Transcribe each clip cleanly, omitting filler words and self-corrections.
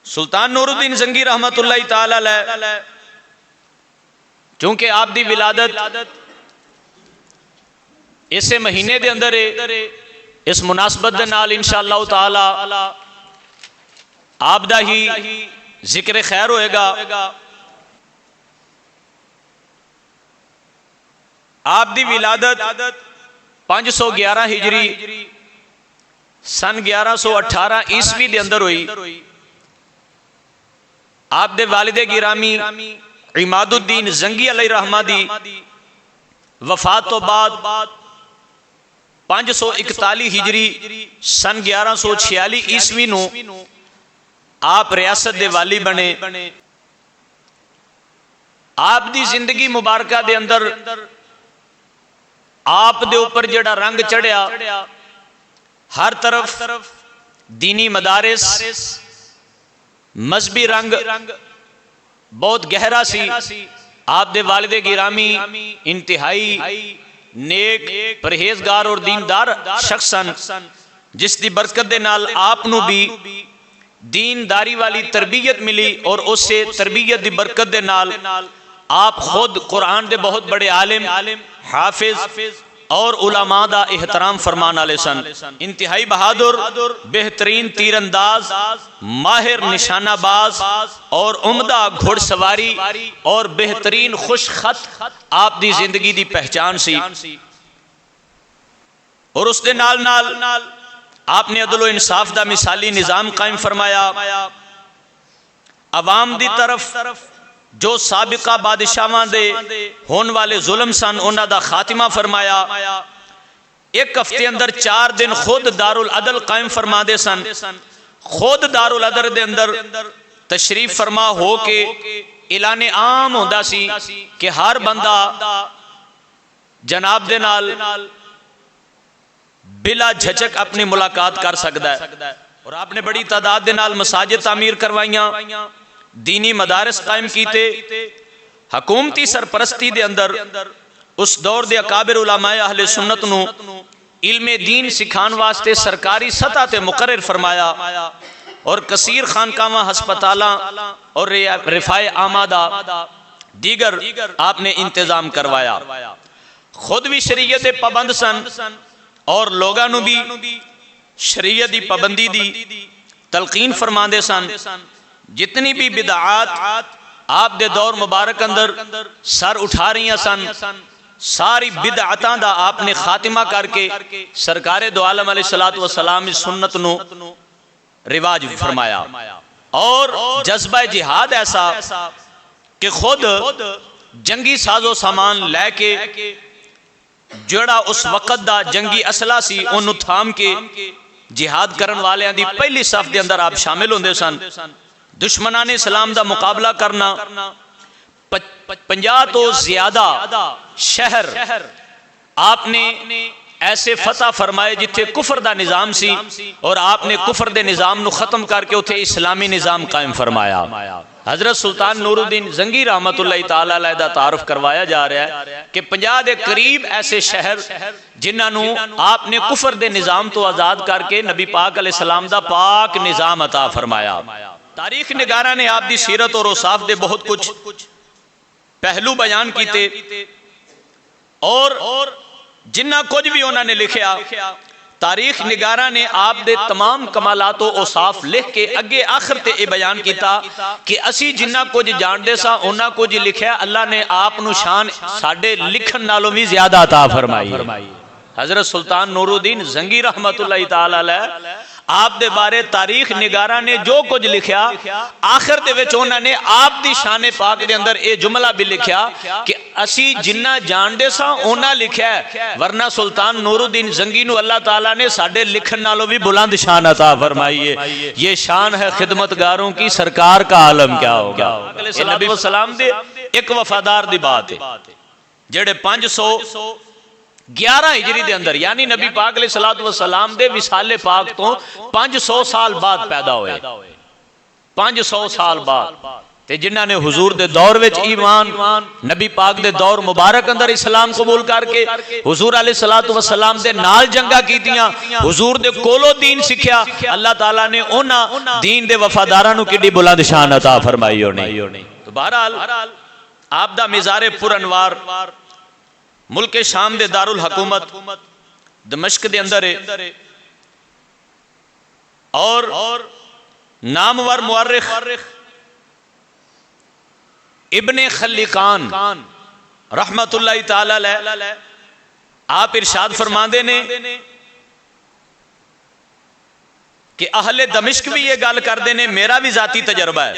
सुल्तान नूरुद्दीन जंगी रहमतुल्लाह ताला अलैह चूंकि आप दी विलादत इस महीने दे अंदर इस मुनासबत दे नाल इंशाअल्लाह ताला आप दा ही जिक्र खैर होएगा। आप दी विलादत 511 हिजरी सन 1118 ईस्वी दे अंदर हुई। आप दे वालिदे गिरामी इमादुद्दीन जंगी अलैहिर्रहमा दी वफात तो बाद 541 हिजरी सन 1146 ईस्वी नूं आप रियासत दे वाली बने। आप दी जिंदगी मुबारका दे अंदर आप दे ऊपर जेड़ा रंग चढ़िया, हर तरफ दीनी मदारिस मजहबी रंग बहुत गहरा सी। आप दे वालिदे गिरामी इंतहाई नेक परहेजगार और दीनदार शख्स सन, जिस दी बरकत दे नाल आप नू भी दीनदारी वाली तरबियत मिली और उससे तरबियत दी बरकत दे नाल आप खुद कुरान दे बहुत बड़े आलिम हाफिज और उलमा दा एहतराम फरमान वाले सन। इंतहाई बहादुर, बेहतरीन तीरंदाज, माहिर निशानाबाज और उम्दा घुड़सवारी और बेहतरीन खुश खत आप दी जिंदगी दी पहचान सी। और उसके नाल नाल आपने अदल व इंसाफ दा मिसाली निजाम कायम फरमाया। अवाम दी तरफ जो साबिका बादशाहां दे होने वाले जुल्म सन उन्हां दा खातिमा फरमाया। एक हफ्ते अंदर 4 दिन खुद दारुल अदल कायम फरमाते सन। खुद दारुल अदल दे अंदर तशरीफ फरमा हो के ऐलान आम होंदा सी कि हर बंदा जनाब दे नाल बिला झिझक अपनी मुलाकात कर सकता है। और आपने बड़ी तादाद दे नाल मसाजिद तामीर करवाइयां, दीनी मदारिस कायम कीते। हकूमती सरपरस्ती दे अंदर उस दौर दे अकाबिर उलमाए अहले सुन्नत नू इल्मे दीन सिखाने वास्ते सरकारी सतह ते मुकर्रर फरमाया और कसीर खानकावां, हस्पतालां और रिफाए आमादा दीगर आपने इंतजाम करवाया। खुद भी शरीयत दे पाबंद सन और लोगां नू भी शरीयत दी पाबंदी दी तलकीन फरमांदे सन। जितनी भी बिदआत आप दे दौर मुबारक अंदर सर उठा रही सन, सारी बिदअतां दा आपने खातिमा करके सरकारे दो आलम अलैहिस्सलातु वस्सलाम की सुन्नत नू रिवाज फरमाया। और जज्बा जिहाद ऐसा कि खुद जंगी साजो सामान लैके जोड़ा उस वक्त दा जंगी असला सी उन्होंने थाम के जिहाद करन वालियां दी पहली सफ दे अंदर आप शामिल होंदे सन। दुश्मनां ने इस्लाम दा मुकाबला करना 50 तो ज्यादा शहर आपने ऐसे फतह फरमाए जिथे कुफर दा निजाम सी और आपने कुफर दे निजाम नू खत्म करके उथे इस्लामी निजाम कायम फरमाया। हजरत सुल्तान नूरुद्दीन जंगी रहमतुल्लाह ताला अलैह दा तारुफ करवाया जा रहा है कि 50 दे करीब ऐसे शहर जिन्हां नू आपने कुफर दे निजाम तो आजाद करके नबी पाक अलैहिस्सलाम दा पाक निजाम अता फरमाया। तारीख निगारा ने आप दी सीरत और औसाफ दे बहुत कुछ पहलू बयान कीते और जिन्ना कुछ भी उन्होंने लिखा तारीख निगारा ने आप दे तमाम कमालात और औसाफ लिख के अगे आखिर ते बयान किया कि असी जिन्ना कुछ जानते सा उन्ना कुछ लिखा अल्लाह ने आप नू शान साडे लिखण नालों भी ज्यादा अता फरमाई। हजरत सुल्तान नूरुद्दीन जंगी रहमतुल्लाह ताला अलैह आप दे बारे तारीख निगारा ने जो कुछ लिखा आखिर दे विच उन्होंने आप दी शान पाक दे अंदर ये जुमला भी लिखा कि असी जिन्ना जानते सा उन्ना लिखा है, वरना सुल्तान नूरुद्दीन जंगी नू अल्लाह ताला ने साडे लिखण नालों भी बुलंद शान अता फरमाई है। ये शान है खिदमतगारों की, सरकार का आलम क्या होगा। नबी सलाम दे एक वफादार दी बात है जेड़े 511 हिजरी दे अंदर यानी नबी पाक अलैहिस्सलातु वस्सलाम दे विसाले पाक तो 500 साल बाद पैदा हुए। 500 साल बाद ते जिन्हां ने हुजूर दे दौर विच ईमान नबी पाक दे दौर मुबारक अंदर इस्लाम कबूल करके हुजूर अलैहिस्सलातु वस्सलाम दे नाल जंगा कीतियां, हुजूर दे कोलों दीन सिखिया, अल्लाह ताला ने उन्हां दीन दे वफादारां नूं किड्डी बुलंद शान अता फरमाई होनी। तो बहरहाल आप दा मिजारे पुरअनवार मुल्क शाम दे दारुल हुकूमत दमिश्क दे अंदर है और नामवर मुअर्रिख इब्ने खल्लिकान रहमतुल्लाहि ताला अलैह आप इरशाद फरमाते ने कि अहले दमिश्क भी ये गल करते ने, मेरा भी जाती तजर्बा है।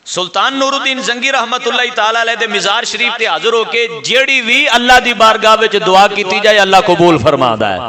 सुल्तान नूरुद्दीन जंगी रहमतुल्लाहि ताला अलैह दे मिज़ार शरीफ ते हाजिर होके जेड़ी भी अल्लाह दी बारगाह विच दुआ कीती जाए अल्लाह कबूल फरमांदा है।